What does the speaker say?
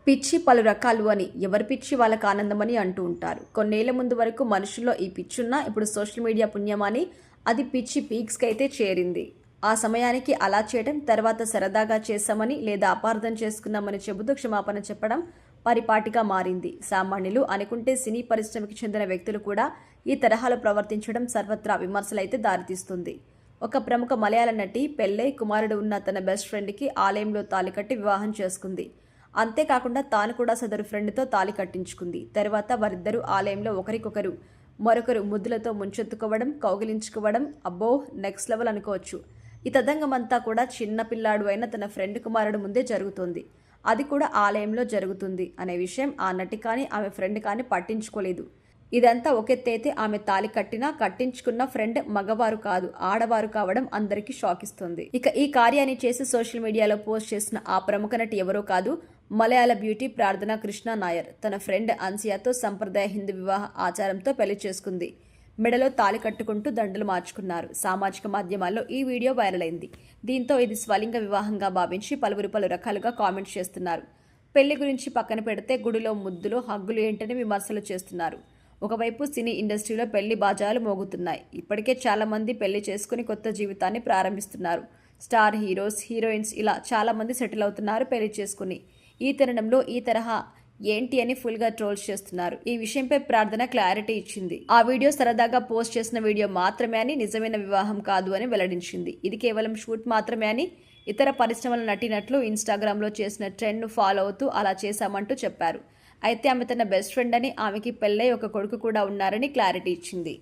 పిచ్చి పలు రకాలు అని, ఎవరి పిచ్చి వాళ్ళకి ఆనందమని అంటూ ఉంటారు. కొన్నేళ్ల ముందు వరకు మనుషుల్లో ఈ పిచ్చున్నా ఇప్పుడు సోషల్ మీడియా పుణ్యమని అది పిచ్చి పీక్స్కి అయితే చేరింది. ఆ సమయానికి అలా చేయడం, తర్వాత సరదాగా చేశామని లేదా అపార్థం చేసుకున్నామని చెబుతూ క్షమాపణ చెప్పడం పరిపాటిగా మారింది. సామాన్యులు అనుకుంటే సినీ పరిశ్రమకి చెందిన వ్యక్తులు కూడా ఈ తరహాలో ప్రవర్తించడం సర్వత్రా విమర్శలైతే దారితీస్తుంది. ఒక ప్రముఖ మలయాళ నటి పెళ్ళై కుమారుడు ఉన్న తన బెస్ట్ ఫ్రెండ్కి ఆలయంలో తాళి కట్టి వివాహం చేసుకుంది. అంతేకాకుండా తాను కూడా సదరు ఫ్రెండ్తో తాళి కట్టించుకుంది. తర్వాత వారిద్దరూ ఆలయంలో ఒకరికొకరు మరొకరు ముద్దులతో ముంచెత్తుకోవడం, కౌగిలించుకోవడం అబ్బో నెక్స్ట్ లెవెల్ అనుకోవచ్చు. ఈ తతంగమంతా కూడా చిన్న పిల్లాడు అయిన తన ఫ్రెండ్ కుమారుడు ముందే జరుగుతోంది. అది కూడా ఆలయంలో జరుగుతుంది అనే విషయం ఆ నటి కానీ ఆమె ఫ్రెండ్ కానీ పట్టించుకోలేదు. ఇదంతా ఒకెత్తైతే ఆమె తాళి కట్టినా కట్టించుకున్న ఫ్రెండ్ మగవారు కాదు, ఆడవారు కావడం అందరికీ షాక్ ఇస్తుంది. ఇక ఈ కార్యాన్ని చేసి సోషల్ మీడియాలో పోస్ట్ చేసిన ఆ ప్రముఖ నటి ఎవరో కాదు, మలయాళ బ్యూటీ ప్రార్థన కృష్ణ నాయర్. తన ఫ్రెండ్ అన్సియాతో సంప్రదాయ హిందూ వివాహ ఆచారంతో పెళ్లి చేసుకుంది. మెడలో తాళి కట్టుకుంటూ దండలు మార్చుకున్నారు. సామాజిక మాధ్యమాల్లో ఈ వీడియో వైరల్ అయింది. దీంతో ఇది స్వలింగ వివాహంగా భావించి పలువురు పలు రకాలుగా కామెంట్స్ చేస్తున్నారు. పెళ్లి గురించి పక్కన పెడితే గుడిలో ముద్దులు, హగ్గులు ఏంటని విమర్శలు చేస్తున్నారు. ఒకవైపు సినీ ఇండస్ట్రీలో పెళ్లి బాజాలు మోగుతున్నాయి. ఇప్పటికే చాలా మంది పెళ్లి చేసుకుని కొత్త జీవితాన్ని ప్రారంభిస్తున్నారు. స్టార్ హీరోస్, హీరోయిన్స్ ఇలా చాలా మంది సెటిల్ అవుతున్నారు పెళ్లి చేసుకుని. ఈ తరుణంలో ఈ తరహా ఏంటి అని ఫుల్గా ట్రోల్స్ చేస్తున్నారు. ఈ విషయంపై ప్రార్థన క్లారిటీ ఇచ్చింది. ఆ వీడియో సరదాగా పోస్ట్ చేసిన వీడియో మాత్రమే అని, నిజమైన వివాహం కాదు అని వెల్లడించింది. ఇది కేవలం షూట్ మాత్రమే అని, ఇతర పరిశ్రమల నటినట్లు ఇన్స్టాగ్రామ్లో చేసిన ట్రెండ్ను ఫాలో అవుతూ అలా చేశామంటూ చెప్పారు. అయితే ఆమె తన బెస్ట్ ఫ్రెండ్ అని, ఆమెకి పెళ్ళై ఒక కొడుకు కూడా ఉన్నారని క్లారిటీ ఇచ్చింది.